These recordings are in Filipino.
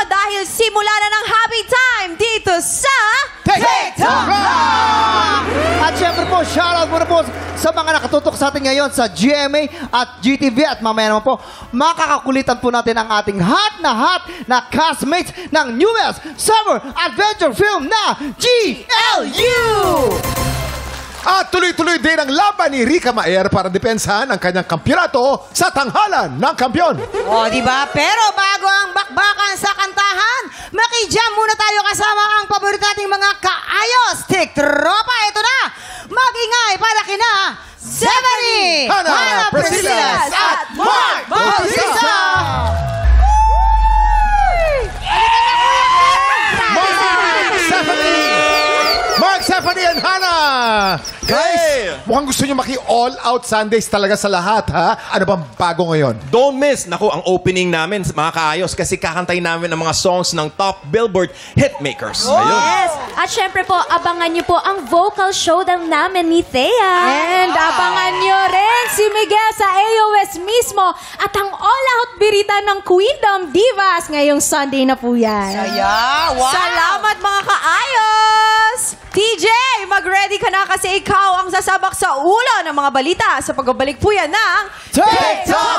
dahil simula na ng happy time dito sa TikTok! At syempre po, shoutout muna po sa mga nakatutok sa atin ngayon sa GMA at GTV. At mamaya naman po, makakakulitan po natin ang ating hot na castmates ng newest summer adventure film na GLU! At tuloy-tuloy din ang laban ni Rica Maer para depensahan ang kanyang kampyonato sa tanghalan ng kampyon. O, diba? Pero bago ang bakbakan sa kantahan, makijam muna tayo kasama ang paborito nating mga kaayos. Tiktropa, ito na! Magingay para kina Stephanie, Hannah Presillas at Mark Bautista! Mark, Stephanie, and Hannah! Guys, mukhang gusto nyo maki-all-out Sundays talaga sa lahat, ha? Ano bang bago ngayon? Don't miss, naku, ang opening namin, mga kaayos, kasi kakantayin namin ang mga songs ng top Billboard hitmakers. Ayun. Yes! At syempre po, abangan niyo po ang vocal showdown namin ni Thea. And abangan nyo rin si Miguel sa AOS mismo at ang all-out birita ng Queendom Divas ngayong Sunday na po yan. Saya! Wow! Salamat mga kaayos! TJ, mag-ready ka na kasi ikaw ang sasabak sa ulo ng mga balita sa pagbabalik po yan ng TikTok!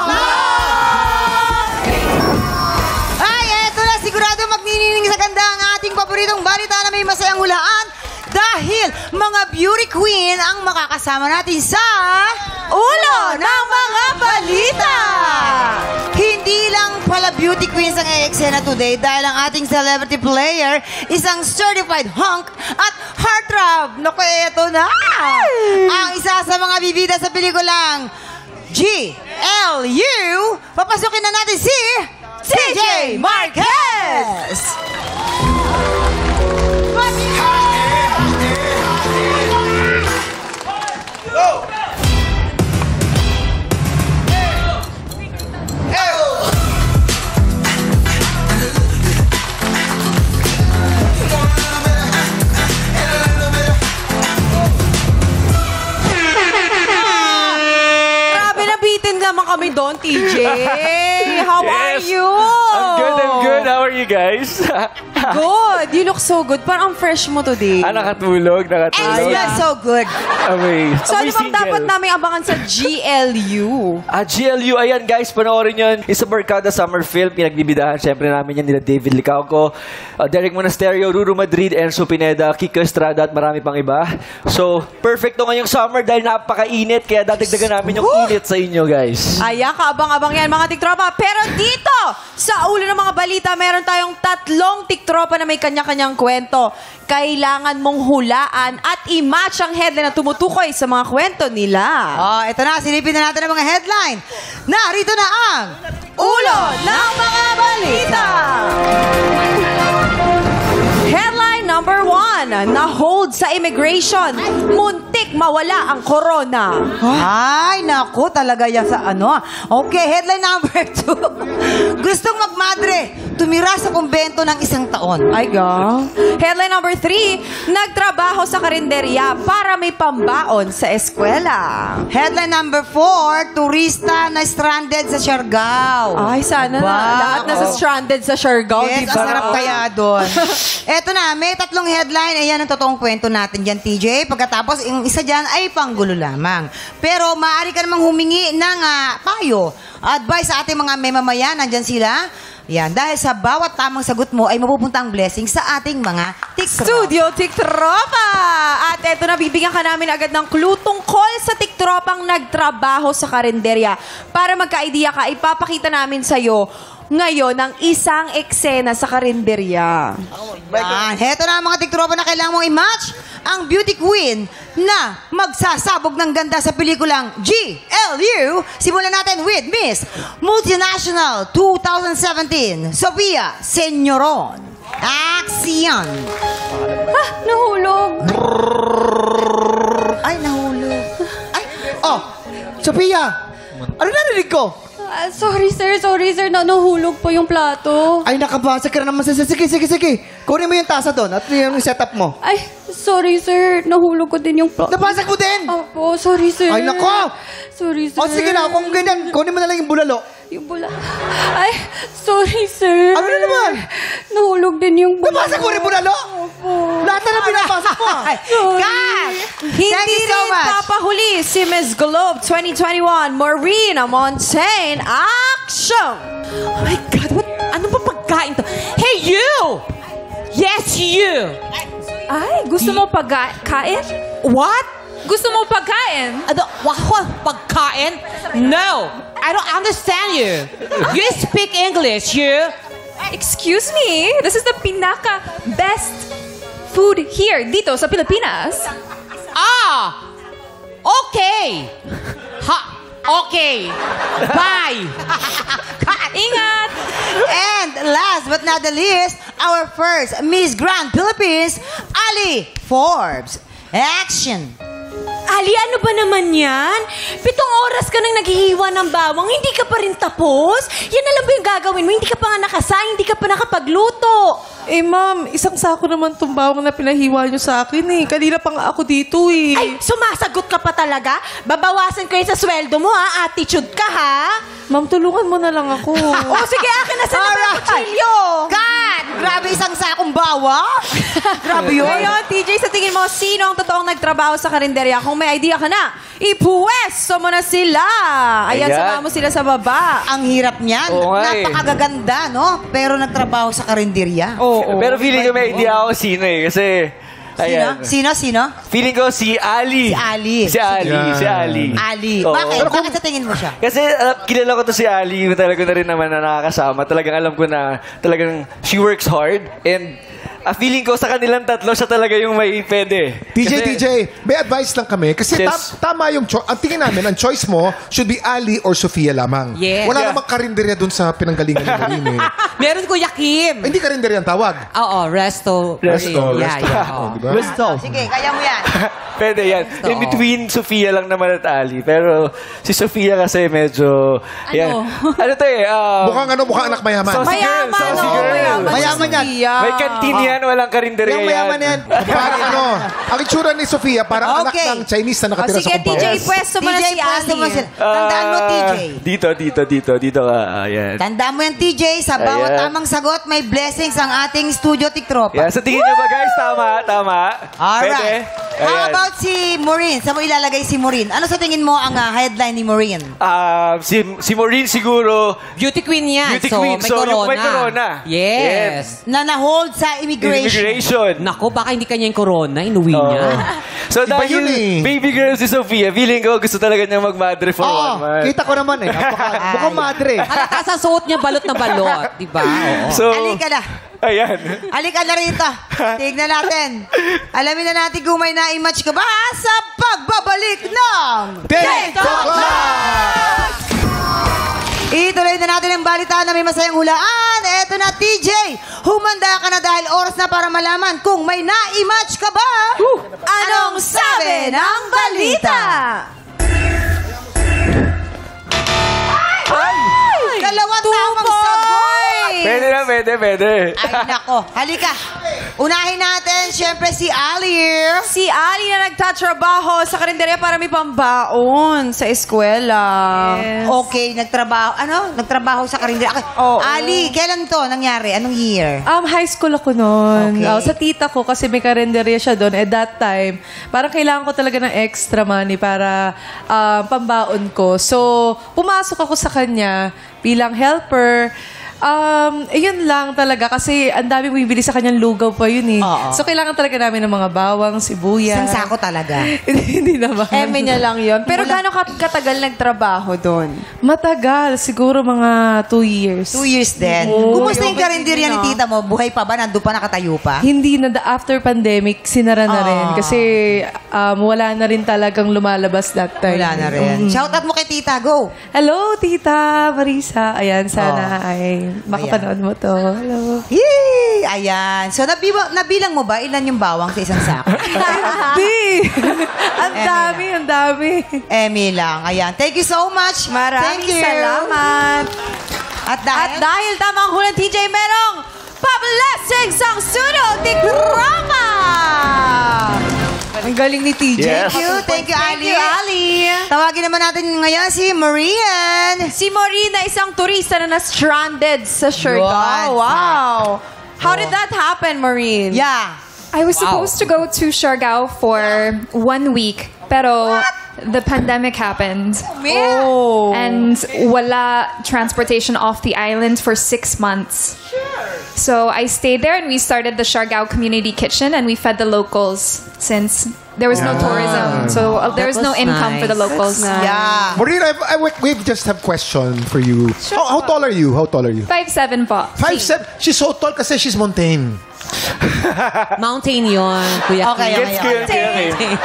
Ay, eto na, sigurado magnining sa ganda ang ating paboritong balita na may masayang hulaan dahil mga beauty queen ang makakasama natin sa Ulo ng Mga Balita! Hindi lang pala beauty queens ang eksena today dahil ang ating celebrity player isang certified hunk at heartthrob. Naku, eto na! Ang isa sa mga bibida sa pelikulang GLU, papasukin na natin si CJ Marquez! naman kami doon, TJ. How are you? I'm good. How are you guys? Good. You look so good. Parang ang fresh mo today. Nakatulog. And you look so good. So, ano bang dapat namin abangan sa GLU? GLU, ayan guys, panoorin yun. Isa barkada summer film. Pinagbibidahan syempre namin yan nila David Licauco, Derek Monasterio, Ruru Madrid, Enzo Pineda, Kiko Estrada at marami pang iba. So, perfect to ngayong summer dahil napakainit. Kaya dadagdagan namin yung init sa inyo guys. Ayan, kaabang-abang yan mga tiktropa. Pero dito, sa ulo ng mga balita, meron tayong 3 tiktropa na may kanya-kanyang kwento. Kailangan mong hulaan at i-match ang headline na tumutukoy sa mga kwento nila. Oh, ito na, silipin na natin ang mga headline. Narito na ang Ulo ng Mga Balita! Headline number 1, na-hold sa immigration. Muntik mawala ang corona. Ay, naku, talaga yan sa ano. Okay, headline number 2. Gustong magmadre, tumira sa kumbento ng 1 taon. Ay, ga. Headline number 3, nagtrabaho sa karinderya para may pambaon sa eskwela. Headline number 4, turista na stranded sa Siargao. Ay, sana na. Lahat na sa stranded sa Siargao, Yes, diba? ang sarap kaya doon. Eto na, may 3 headline. Ayan ang totoong kwento natin dyan, TJ. Pagkatapos, yung isa dyan ay panggulo lamang. Pero maaari ka namang humingi ng payo. Advice sa ating mga memamayan. Nandyan sila. Yan, dahil sa bawat tamang sagot mo ay mapupunta ang blessing sa ating mga tiktropa. Studio Tiktropa! At eto na, bibigyan ka namin agad ng clue tungkol sa tiktropang nagtrabaho sa karinderya. Para magka-idea ka, ipapakita namin sa'yo ngayon ang isang eksena sa karinderya. Yan, heto na ang mga tiktropa na kailangan mong i-match. Ang beauty queen na magsasabog ng ganda sa pelikulang GLU. Simulan natin with Miss Multinational 2017, Sofia Senyoron. Action! Nahulog. Ay, nahulog. Ay, oh, Sophia, ano narinig ko? Sorry sir, nanuhulog po yung plato. Ay, nakabasa ka na naman. Sige. Kunin mo yung tasa doon at yung setup mo. Ay, sorry sir, nahulog ko din yung plato. Nabasag mo din! Opo, sorry sir. Ay, nako! Sorry sir. O sige na, kung ganyan, kunin mo na lang yung bulalo. Yung bula. Ay, sorry, sir. Ano na naman? Nahulog din yung bula. Nabasa ko rin bulalo? Lahat na pinapasok mo. Kat! Hindi Thank you so rin much. papahuli si Miss Globe 2021, Marina Montaigne. Action! Oh my God, ano ba pagkain to? Hey, you! Yes, you! Ay, gusto mo pagkain? What? Gusto mo pagkain? Ano? Pagkain? No! I don't understand you. You speak English, you? Excuse me, this is the pinaka-best food here, dito sa Pilipinas. Ah! Okay! Ha! Okay! Bye! Ingat! And last but not the least, our first Miss Grand Philippines, Ali Forbes. Action! Ali, ano ba naman yan? 7 oras ka nang naghihiwa ng bawang, hindi ka pa rin tapos? Yan na lang ba yung gagawin mo? Hindi ka pa nga nakasayang, hindi ka pa nakapagluto. Eh, ma'am, isang sako naman itong bawang na pinahiwa niyo sa akin eh. Kanina pa nga ako dito eh. Ay, sumasagot ka pa talaga? Babawasan ko yun sa sweldo mo, ha? Attitude ka, ha? Ma'am, tulungan mo na lang ako. Oh, sige, akin na sa naman kutsilyo. Kat! Grabe isang sakong bawang. Grabe yun. Ngayon, TJ, sa tingin mo, sino ang totoong nagtrabaho sa karinderya? Kung may idea ka na, ipuwesto mo na sila. Ayan, Ayan. sama mo sila sa baba. Ang hirap niyan. Oo nga eh. Napakagaganda, no? Pero nagtrabaho sa karinderya. Pero feeling ko may idea ako sino eh. Kasi, ayan. Sino? Feeling ko si Ali. Si Ali. Si Ali. Yeah. Si Ali. Ali. Oo. Bakit? Bakit sa tingin mo siya? Kasi kilala ko to si Ali, talaga na rin naman na nakakasama. Talagang alam ko na talagang she works hard and feeling ko sa kanilang tatlo siya talaga yung may pwede. TJ, may advice lang kami. Kasi Yes. tama yung ang tingin namin, ang choice mo should be Ali or Sofia lamang. Yeah. Wala Yeah. namang karinderya dun sa pinanggalingan ni Marine. Meron ko Yakim. Hindi karinderya ang tawag. Oo, resto. Resto. Yeah, yeah. Oh, oo. diba? Sige, kaya mo yan. Pwede yan. In between Sofia lang naman at Ali. Pero si Sofia kasi medyo... Yan. Ano to eh? Mukhang anak mayaman. Saucy girl. Mayaman, Saucy oh, girl. Mayaman yan. May kantin yan, walang karinderya Yung mayaman yan. Parang ang itsura ni Sofia, parang Okay. anak ng Chinese na nakatira Sige, sa compound. TJ, pwesto mo na si pwesto mo Ali. sila. Tandaan mo, TJ. Dito ka. Ayan. Tandaan mo yan, TJ. Sa bawat Ayan. tamang sagot, may blessings ang ating studio tiktropa. Yan. Sa tingin niyo ba guys, tama? Alright. Pwede? How Ayan. about si Maureen? Saan mo ilalagay si Maureen? Ano sa tingin mo ang headline ni Maureen? Si Maureen siguro, Beauty queen yan. Beauty so, queen. May So, corona. yung may corona. Yes. Na na-hold sa immigration. immigration. Nako, baka hindi kanya yung corona. Inuwi niya. So Iba dahil yun eh. baby girl si Sofia, feeling ko gusto talaga niya mag-madre for Oo, 1 month. kita ko naman eh. Mukhang madre. Halata sa suot niya, balot na balot. Diba? Oo. So, Halika na. ayan. Halika na rito. Tignan natin. Alamin na natin kung may na-match ka ba sa pagbabalik ng TikTok Live! Ituloy na natin ang balita na may masayang hulaan. Eto na, TJ. Humanda ka na dahil oras na para malaman kung may na-match ka ba. Anong sabi ng balita? Dalawang tamang sagot. Pwede. Ay, nako. Halika. Unahin natin, syempre, si Ali. Si Ali na nagtatrabaho sa karinderya para may pambaon sa eskwela. Okay, nagtrabaho sa karinderya. Okay. Oo. Ali, kailan to nangyari? Anong year? High school ako noon. Okay. Sa tita ko, kasi may karinderya siya doon. At that time, parang kailangan ko talaga ng extra money para pambaon ko. So, pumasok ako sa kanya bilang helper. Yun lang talaga kasi ang dami bibili sa kanyang lugaw pa yun eh. Oo. So, kailangan talaga namin ng mga bawang, sibuyas. Isang sako talaga. Hindi naman. Eme niya lang yon. Pero gaano katagal nagtrabaho doon? Matagal. Siguro mga 2 years. 2 years din. Oo. Kumusta yung karinderya ni tita mo? Buhay pa ba? Nandun pa? Nakatayo pa? Hindi na, after pandemic, sinara na rin. Kasi wala na rin talagang lumalabas that time. Wala na rin. Shout out mo kay tita. Go! Hello, Tita Marisa. Ayan, sana ay makapanood mo to. Hello. Yay! Ayan. So, nabilang mo ba ilan yung bawang sa isang sako? Hindi. Ang dami. Emi lang. Ayan. Thank you so much. Maraming Thank you. salamat. At At dahil tamang hulang TJ, merong pa-blessings ang sunod ni Krama! Galing ni TJ. Yes. Thank you, Ali. Ali. Tawagin naman natin ngayon si Marian. Si Marina, isang turista na na-stranded sa Siargao. Yun. Wow. How did that happen, Marine? Yeah. I was supposed to go to Siargao for 1 week, pero the pandemic happened. Oh. And wala transportation off the island for 6 months. So I stayed there and we started the Siargao Community Kitchen and we fed the locals since there was no tourism. So there was no income for the locals. Yeah. Marina, we just have question for you. How tall are you? 5'7" po. 5'7". She's so tall kasi she's mountain. Mountain yon, Kuya. Okay, Kim. Gets ko yun, okay.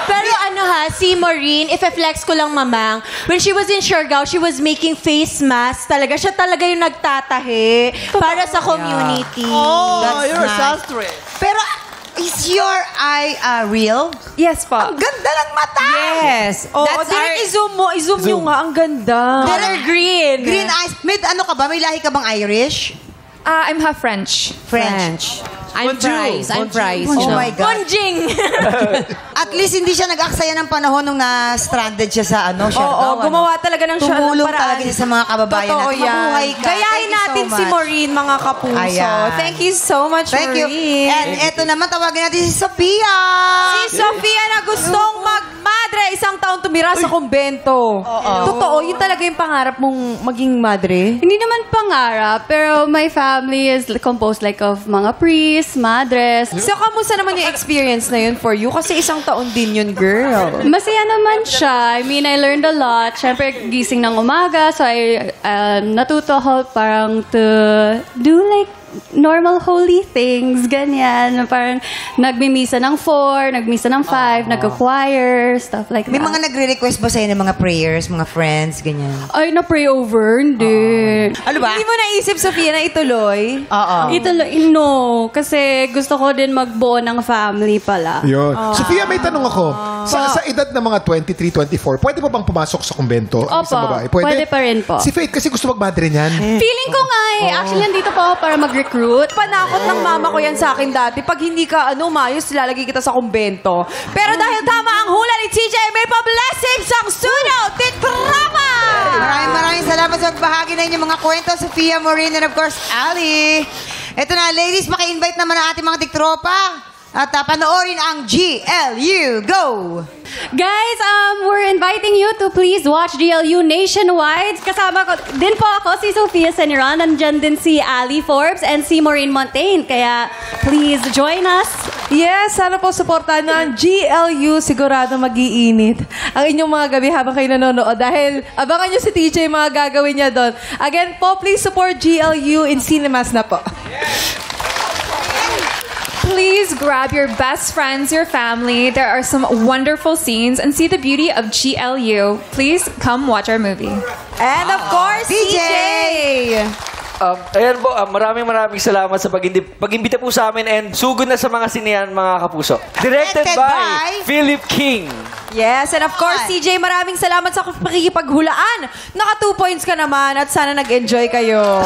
Pero ano ha, si Maureen, if flex ko lang mamang, when she was in Siargao, she was making face masks talaga. Siya talaga yung nagtatahi para sa community. You're sastre. Pero, is your eye real? Yes po. Ang ganda ng mata! Yes. That's i-zoom mo. I-zoom nyo nga. Ang ganda. Color green. Green eyes. May ano ka ba? May lahi ka bang Irish? I'm half French. French. I'm Bryce. I'm Bryce. Oh my God. Bonjing! At least hindi siya nag-aksaya ng panahon nung na-stranded siya sa Siargao. gumawa talaga ng siya ng Tumulong paraan. talaga siya sa mga kababayan Totoo natin. yan. Mabuhay ka. Gayahin Thank you so natin si much. Maureen, mga kapuso. Ayan. Thank you so much, Thank you. Maureen. And eto naman, tawagin natin si Sophia. Si Sofia na gustong magmadre, isang taon tumira sa kumbento. Totoo, yun talaga yung pangarap mong maging madre? Hindi naman pangarap, pero my family is composed like of mga priests, madres. So, kamusta naman yung experience na yun for you? Kasi isang taon din yun, girl. Masaya naman siya. I mean, I learned a lot. Siyempre, gising ng umaga, so I natuto ako parang to do like normal holy things, ganyan. Parang nagmimisa ng 4, nagmisa ng 5, nag-choir, stuff like May that. mga nagre-request ba sa'yo ng mga prayers, mga friends, ganyan? Ay, na-pray over? Hindi. Ano ba? Hindi mo naisip, Sofia, na ituloy? Oo. No. Kasi gusto ko din magbuo ng family pala. Yun. Sophia, may tanong ako. Sa edad ng mga 23, 24, pwede pa bang pumasok sa kumbento ang isang Opo, babae? pwede pa rin po. Si Faith kasi gusto magmadre niyan. Feeling ko nga eh. Actually, nandito po ako para mag-recruit. Panakot ng mama ko yan sa akin dati. Pag hindi ka, mayos, lalagay kita sa kumbento. Pero dahil tama ang hula ni TJ, may pa-blessings ang studio, Tikrama! Maraming salamat sa pagbahagi na inyong mga kwento, Sophia, Maureen, and of course, Ali. Ito na, ladies, maki-invite naman ang ating mga tiktropa. At panoorin ang GLU. Go! Guys, we're inviting you to please watch GLU nationwide. Kasama ko din po ako, si Sophia Seniran. Nandyan din si Ali Forbes and si Maureen Montaigne. Kaya please join us. Yes, sana po supportahan nyo ang GLU. Sigurado mag-iinit ang inyong mga gabi habang kayo nanonood. Dahil abangan nyo si TJ mga gagawin niya doon. Again po, please support GLU in cinemas na po. Please grab your best friends, your family. There are some wonderful scenes and see the beauty of GLU. Please come watch our movie. And of course, TJ! Ayan po, maraming salamat sa pag-imbita po sa amin and sugod na sa mga sinehan, mga kapuso. Directed by Philip King. Yes, and of course, CJ, maraming salamat sa pakikipaghulaan. Naka 2 points ka naman at sana nag-enjoy kayo.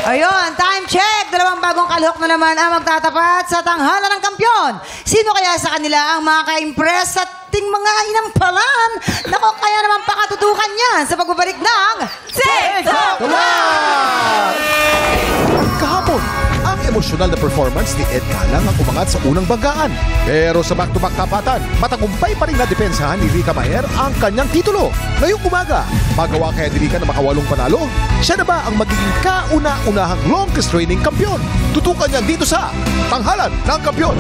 Ayun, time check. 2 bagong kalhok na naman ang magtatapat sa tanghalan ng kampyon. Sino kaya sa kanila ang makaka-impress sa ating mga inampalan? Nako, kaya naman pakatutukan yan sa pagbabalik ng TikTok! Kahapon, ang emosyonal na performance ni Ed Galang ang umangat sa unang banggaan. Pero sa back-to-back tapatan, matagumpay pa rin nadepensahan ni Rica Maher ang kanyang titulo. Ngayong umaga, magawa kaya ni Rica na makawalong panalo? Siya na ba ang magiging kauna-unahang longest reigning kampiyon? Tutukan niya dito sa Tanghalan ng Kampiyon.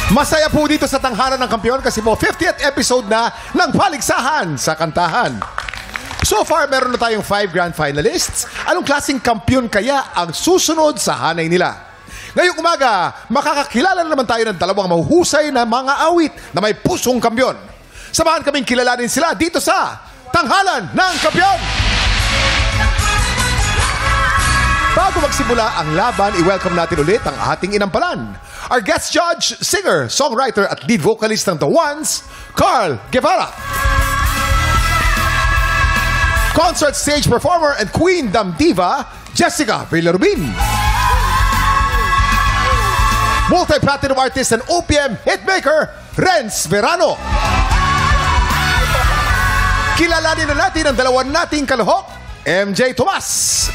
Masaya po dito sa Tanghalan ng Kampiyon kasi po 50th episode na ng Paligsahan sa Kantahan. So far, meron na tayong 5 grand finalists. Anong klaseng kampiyon kaya ang susunod sa hanay nila? Ngayong umaga, makakakilala na naman tayo ng 2 mahuhusay na mga awit na may pusong kampiyon. Samahan kaming kilalanin sila dito sa Tanghalan ng Kampiyon! Bago magsimula ang laban, i-welcome natin ulit ang ating inampalan. Our guest judge, singer, songwriter at lead vocalist ng The Ones, Carl Guevara. concert stage performer and Queen Dam Diva, Jessica Villarubin. Multi-platinum artist and OPM hitmaker, Renz Verano. Kilalanin na natin ang dalawa nating kalahok, MJ Tomas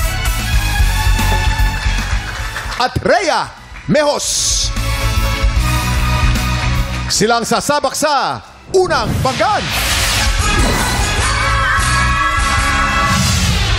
at Rhea Mejos. Silang sasabak sa unang banggan.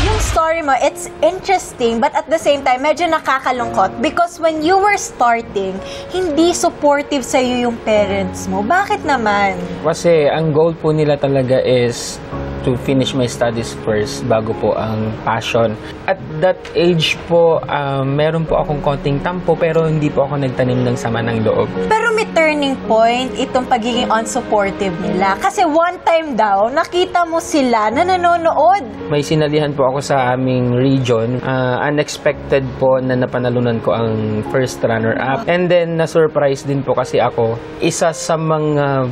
Yung story mo, it's interesting but at the same time, medyo nakakalungkot because when you were starting, hindi supportive sa'yo yung parents mo. Bakit naman? Kasi ang goal po nila talaga is to finish my studies first bago po ang passion. At that age po, meron po akong konting tampo pero hindi po ako nagtanim ng sama ng loob. Pero may turning point itong pagiging unsupportive nila. Kasi one time daw, nakita mo sila na nanonood. May sinalihan po ako sa aming region. Unexpected po na napanalunan ko ang first runner-up. And then, na-surprise din po kasi ako. Isa sa mga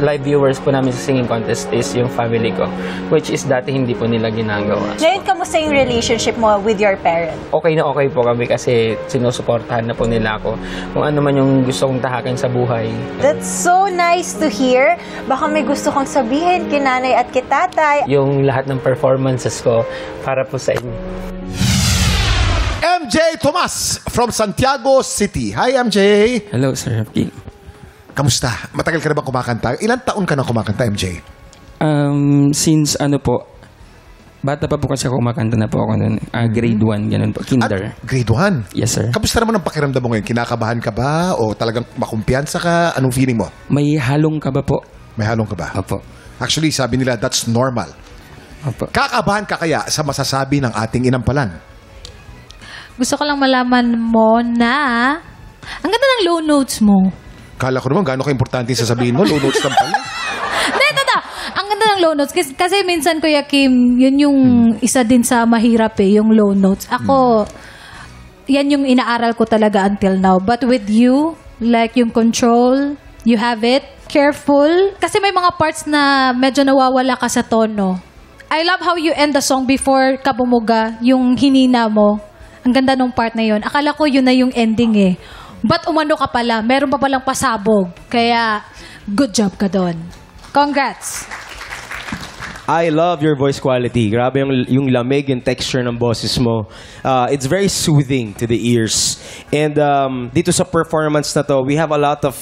live viewers po namin sa singing contest is yung family ko, which is dati hindi po nila ginagawa. Ngayon, kamusta yung relationship mo with your parents? Okay na okay po kami kasi sinusuportahan na po nila ako. Kung ano man yung gusto kong tahakin sa buhay. That's so nice to hear. Baka may gusto kong sabihin kay nanay at kay tatay. Yung lahat ng performances ko para po sa inyo. MJ Tomas from Santiago City. Hi, MJ. Hello, Sir King. Kamusta? Matagal ka na ba kumakanta? Ilang taon ka na kumakanta, MJ? Since bata pa po kasi ako kumakanta na po ako noon. Grade 1, ganun po. Kinder. Grade 1? Yes, sir. Kamusta naman ang pakiramdam mo ngayon? Kinakabahan ka ba? O talagang makumpiyansa ka? Anong feeling mo? May halong ka ba po? May halong ka ba? Opo. Actually, sabi nila, that's normal. Opo. Kakabahan ka kaya sa masasabi ng ating inampalan? Gusto ko lang malaman mo na ang ganda ng low notes mo. Kala ko naman, gaano ka-importante sasabihin mo? Low notes lang pala. Ang ganda ng low notes. Kasi minsan, Kuya Kim, yun yung isa din sa mahirap yung low notes. Ako, yan yung inaaral ko talaga until now. But with you, like yung control, you have it. Careful. Kasi may mga parts na medyo nawawala ka sa tono. I love how you end the song before ka bumuga, yung hinina mo. Ang ganda nung part na yun. Akala ko yun na yung ending eh. But umano ka pala. Meron pa palang pasabog. Kaya, good job ka doon. Congrats! I love your voice quality. Grabe yung lamig, yung texture ng boses mo. It's very soothing to the ears. And dito sa performance na to, we have a lot of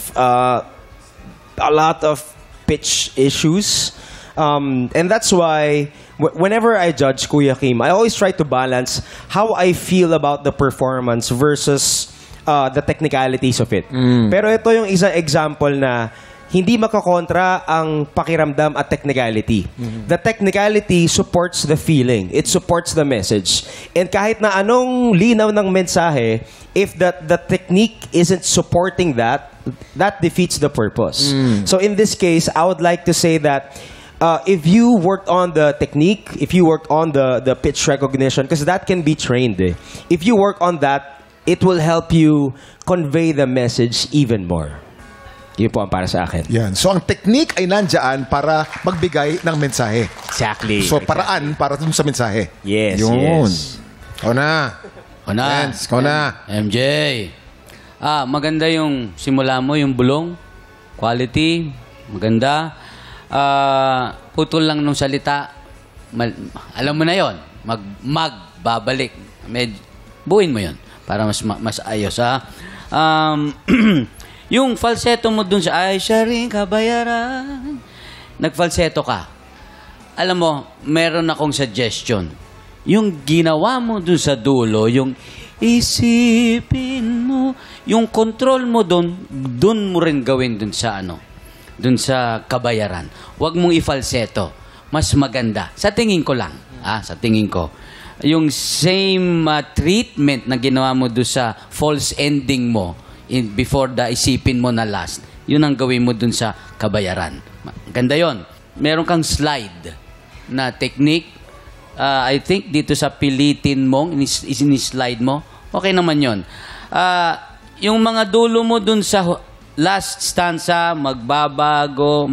pitch issues. And that's why whenever I judge Kuya Kim, I always try to balance how I feel about the performance versus the technicalities of it. Pero ito yung isang example na hindi makakontra ang pakiramdam at technicality. The technicality supports the feeling. It supports the message. And kahit na anong linaw ng mensahe, if the technique isn't supporting that defeats the purpose. So in this case, I would like to say that if you worked on the technique, if you worked on the pitch recognition, because that can be trained. If you work on that, it will help you convey the message even more. Yun po ang para sa akin. Yan. So, ang technique ay nandyan para magbigay ng mensahe. Exactly. So, paraan para dun sa mensahe. Yes, Yun. yes. O na. Lance, ikaw na. MJ. Maganda yung simula mo, yung bulong. Quality. Maganda. Putol lang nung salita. Alam mo na yon. Magbabalik. Buuin mo yon para mas ayos, ha? Yung falsetto mo dun sa ay siya rin kabayaran. Nagfalsetto ka. Alam mo, meron akong suggestion. Yung ginawa mo dun sa dulo, yung isipin mo, yung control mo dun mo rin gawin dun sa dun sa kabayaran. Huwag mong i-falsetto. Mas maganda. Sa tingin ko lang. Sa tingin ko. Yung same treatment na ginawa mo dun sa false ending mo, before the isipin mo na last, yun ang gawin mo dun sa kabayaran. Ganda yon. Meron kang slide na technique. I think dito sa pilitin mo, in-slide mo, okay naman yon. Yung mga dulo mo dun sa last stanza, magbago.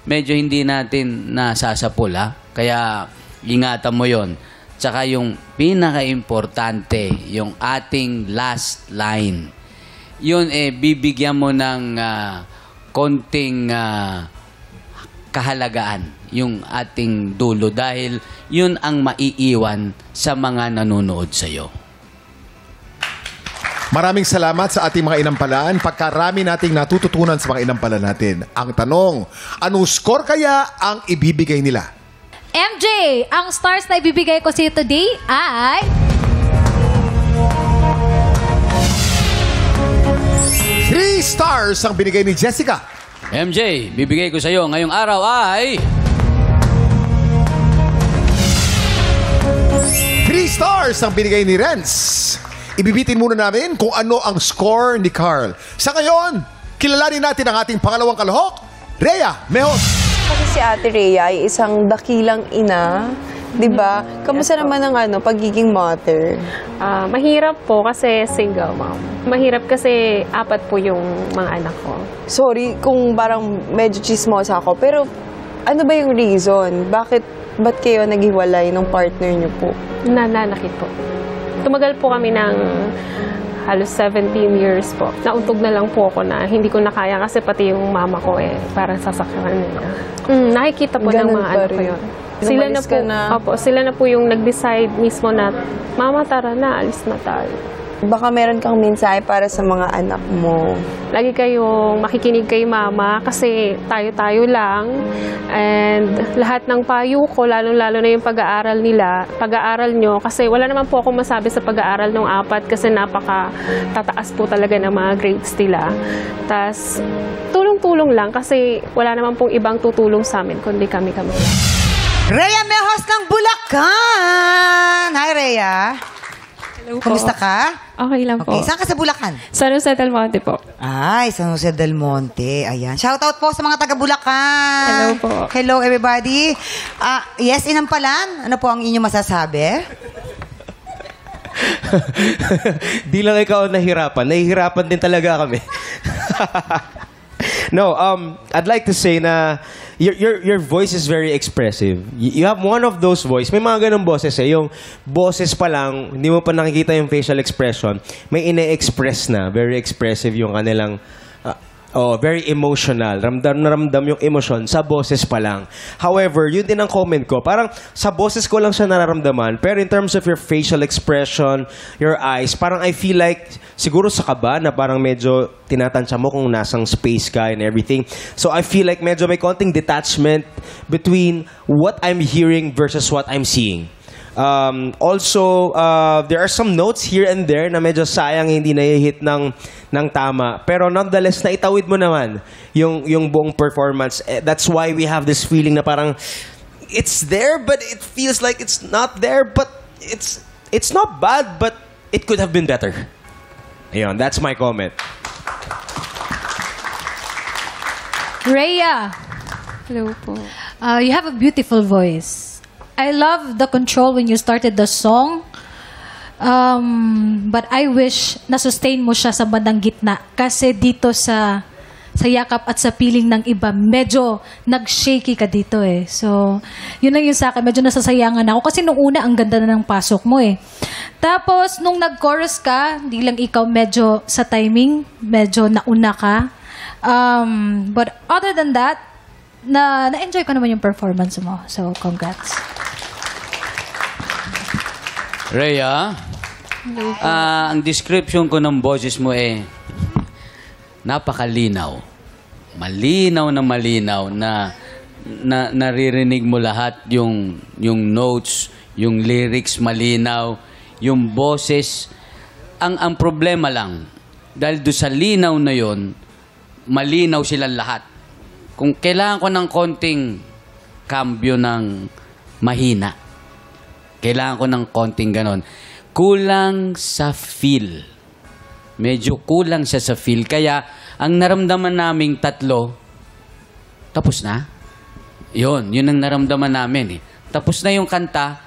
medyo hindi natin nasasapul, ha? Kaya ingatan mo yon. Tsaka yung pinaka-importante, yung ating last line. Yun bibigyan mo ng konting kahalagaan yung ating dulo dahil yun ang maiiwan sa mga nanonood sa'yo. Maraming salamat sa ating mga inampalaan. Pagkarami nating natututunan sa mga inampalan natin. Ang tanong, anong score kaya ang ibibigay nila? MJ, ang stars na ibibigay ko sa'yo today ay... 3 stars ang binigay ni Jessica. MJ, bibigay ko sa'yo ngayong araw ay... 3 stars ang binigay ni Renz. Ibibitin muna namin kung ano ang score ni Carl. Sa ngayon, kilalanin natin ang ating pangalawang kalahok, Rhea Mejos. Kasi si Ate Rhea ay isang dakilang ina, di ba? Kamusta naman ang pagiging mother? Mahirap po kasi single mom. Mahirap kasi 4 po yung mga anak ko. Sorry kung parang medyo chismosa ako, pero ano ba yung reason? Ba't kayo naghiwalay ng partner niyo po? Nananakit po. Tumagal po kami ng halos 17 years po. Nauntog na lang po ako na hindi ko na kaya kasi pati yung mama ko parang sasakyan nila. Nakikita po ng mga anak ko yun. Sila na po yung nag-decide mismo na, Mama, tara na, alis na tayo. Baka meron kang mensahe para sa mga anak mo. Lagi kayong makikinig kay Mama kasi tayo-tayo lang. And lahat ng payo ko, lalo-lalo na yung pag-aaral nyo. Kasi wala naman po akong masabi sa pag-aaral ng 4 kasi napaka-tataas po talaga ng mga grades nila. Tas tulong-tulong lang kasi wala naman pong ibang tutulong sa amin kundi kami-kami. Rhea Mejos ng Bulacan! Hi, Rhea. Hello po. Kumusta ka? Okay lang po. Okay, saan ka sa Bulacan? San Jose del Monte po. Ay, San Jose del Monte. Ayan. Shoutout po sa mga taga-Bulacan. Hello po. Hello, everybody. Yes, inampalan. Ano po ang inyong masasabi? Di lang ikaw nahihirapan. Nahihirapan din talaga kami. No, I'd like to say na your voice is very expressive. You have one of those voice. May mga ganong boses Yung boses pa lang, hindi mo pa nakikita yung facial expression. May ine-express na. Very expressive yung kanilang... very emotional. Ramdam na ramdam yung emosyon sa boses pa lang. However, yun din ang comment ko. Parang sa boses ko lang siya nararamdaman. Pero in terms of your facial expression, your eyes, parang I feel like siguro sa kaba na parang medyo tinatansya mo kung nasang space ka and everything. So I feel like medyo may konting detachment between what I'm hearing versus what I'm seeing. Also, there are some notes here and there na medyo sayang hindi na-hit ng tama. Pero nonetheless, naitawid mo naman yung buong performance. That's why we have this feeling na parang it's there, but it feels like it's not there. But it's not bad, but it could have been better. Ayun, that's my comment. Rhea. Hello po. You have a beautiful voice. I love the control when you started the song. But I wish na-sustain mo siya sa bandang gitna. Kasi dito sa yakap at sa piling ng iba, medyo nag-shaky ka dito So, yun lang yun sa akin. Medyo nasasayangan ako. Kasi nung una, ang ganda na ng pasok mo Tapos, nung nag-chorus ka, hindi lang ikaw medyo sa timing, medyo nauna ka. But other than that, na-enjoy ko naman yung performance mo. So, congrats. Rhea, ang description ko ng boses mo napakalinaw. Malinaw na naririnig mo lahat yung notes, yung lyrics malinaw, yung boses. Ang problema lang, dahil doon sa linaw na yon, malinaw silang lahat. Kung kailangan ko ng konting cambio ng mahina, kailangan ko ng konting ganon. Kulang sa feel. Medyo kulang siya sa feel. Kaya, ang naramdaman naming 3, tapos na. Yun ang naramdaman namin Tapos na yung kanta,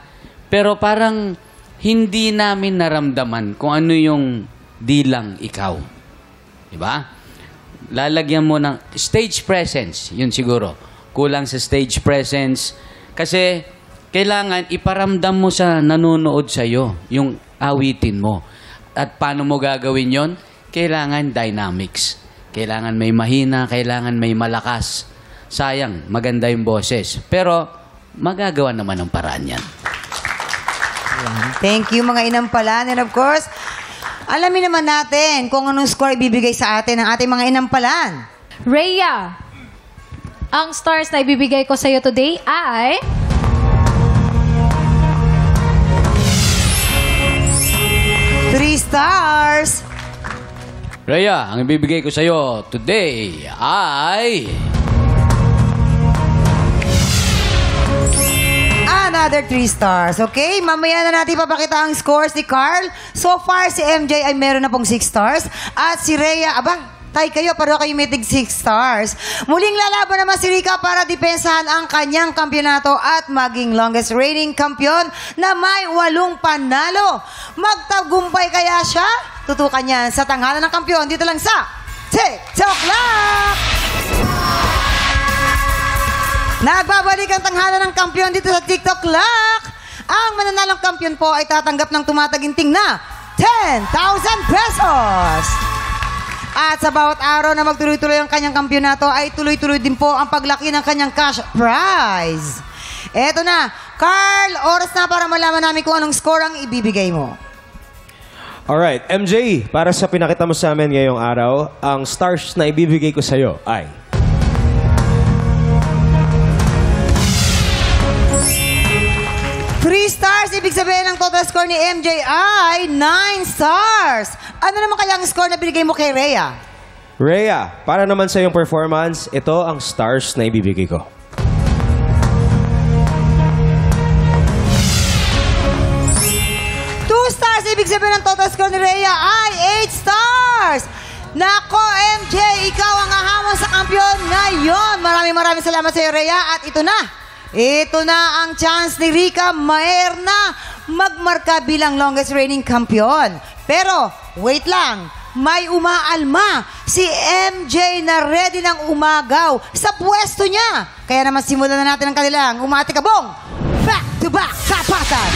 pero parang hindi namin naramdaman kung ano yung di lang ikaw. Diba? Lalagyan mo ng stage presence, yun siguro. kulang sa stage presence. Kasi kailangan iparamdam mo sa nanonood sa'yo yung awitin mo. At paano mo gagawin yon? Kailangan dynamics. Kailangan may mahina, kailangan may malakas. Sayang, maganda yung boses. Pero magagawa naman ng paraan yan. Thank you mga inampalan. And of course, alamin naman natin kung anong score ibibigay sa atin ng ating mga inampalan. Rhea, ang stars na ibibigay ko sa'yo today ay... 3 stars. Rhea, ang ibibigay ko sa'yo today ay... Another 3 stars. Okay, mamaya na natin papakita ang scores ni Carl. So far, si MJ ay meron na pong 6 stars. At si Rhea, tay kayo, pero kayo may tig 6 stars. Muling lalaban naman si Rika para depensahan ang kanyang kampyonato at maging longest reigning kampiyon na may 8 panalo. Magtagumpay kaya siya? Tutukan yan sa tanghalan ng kampiyon dito lang sa TikTok Lock! Nagbabalik ang tanghalan ng kampiyon dito sa TikTok Lock. Ang mananalong kampiyon po ay tatanggap ng tumataginting na 10,000 pesos. At sa bawat araw na magtuloy-tuloy ang kanyang kampyonato ay tuloy-tuloy din po ang paglaki ng kanyang cash prize. Eto na, Carl, oras na para malaman namin kung anong score ang ibibigay mo. Alright, MJ, para sa pinakita mo sa amin ngayong araw, ang stars na ibibigay ko sa'yo ay... 3 stars, ibig sabihin ang total score ni MJ ay 9 stars. Ano naman kaya ang score na binigay mo kay Rhea? Rhea, para naman sa iyong performance, ito ang stars na ibibigay ko. 2 stars, ibig sabihin ang total score ni Rhea ay 8 stars. Nako, MJ, ikaw ang ahamon sa kampiyon ngayon. Maraming salamat sa iyo, Rhea. At ito na ang chance ni Rika Maer na magmarka bilang longest reigning kampiyon. Pero, wait lang, may umaalma. Si MJ na ready ng umagaw sa pwesto niya. Kaya naman simulan na natin ang kanilang umatikabong back-to-back tapatan.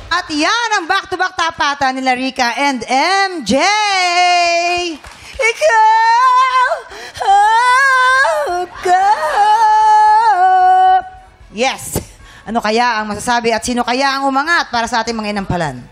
At yan ang back-to-back tapatan nila Rika and MJ. Yes. Ano kaya ang masasabi at sino kaya ang umangat para sa ating mga inampalan?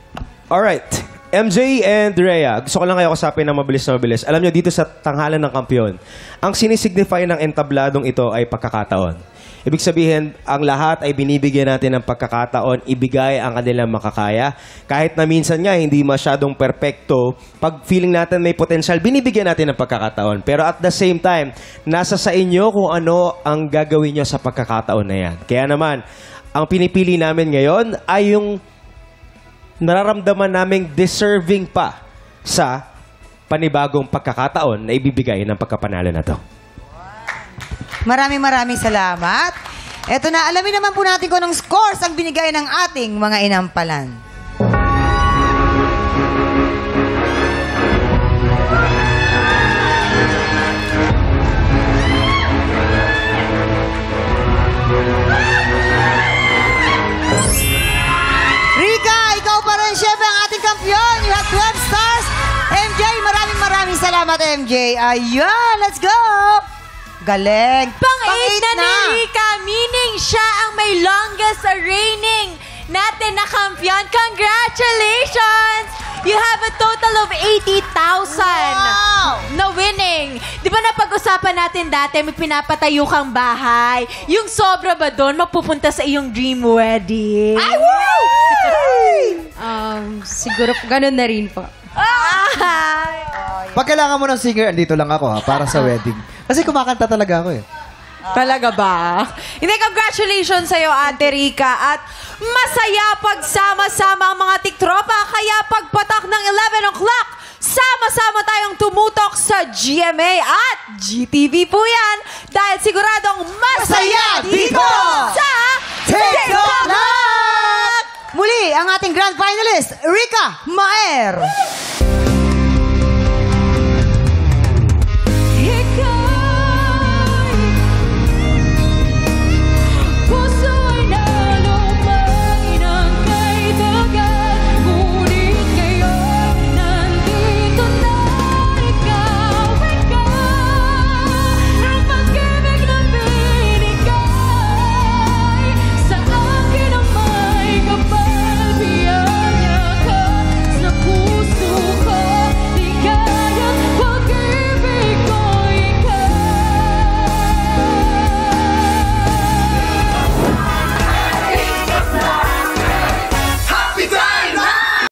Alright. MJ and Rhea, gusto ko lang kayo kasapin ng mabilis na mabilis. Alam nyo, dito sa tanghalan ng kampiyon, ang sinisignify ng entabladong ito ay pagkakataon. Ibig sabihin, ang lahat ay binibigyan natin ng pagkakataon, ibigay ang kanilang makakaya. Kahit na minsan nga, hindi masyadong perpekto, pag feeling natin may potensyal, binibigyan natin ng pagkakataon. Pero at the same time, nasa sa inyo kung ano ang gagawin nyo sa pagkakataon na yan. Kaya naman, ang pinipili namin ngayon ay yung nararamdaman naming deserving pa sa panibagong pagkakataon na ibibigay ng pagkapanalo na to. Maraming salamat. Eto na, alamin naman po natin kung anong scores ang binigay ng ating mga inampalan. Rika, ikaw pa rin, syempre, ang ating kampiyon. You have 12 stars. MJ, maraming salamat, MJ. Ayan, let's go! Galing. Pang-8 na ni Rika, meaning siya ang may longest reigning natin na kampiyon. Congratulations! You have a total of 80,000 na winning. Di ba napag-usapan natin dati, may pinapatayo kang bahay. Yung sobra ba doon, mapupunta sa iyong dream wedding? Ay, woo! Siguro ganun na rin po. Pag kailangan mo ng singer, andito lang ako para sa wedding. Kasi kumakanta talaga ako eh. Talaga ba? Hindi, congratulations sa'yo, Ate Rika. At masaya pagsama-sama ang mga tiktropa. Kaya pagpatak ng 11 o'clock, sama-sama tayong tumutok sa GMA at GTV po yan. Dahil siguradong masaya dito sa TikTok Lock! Muli, ang ating grand finalist, Rika Maer.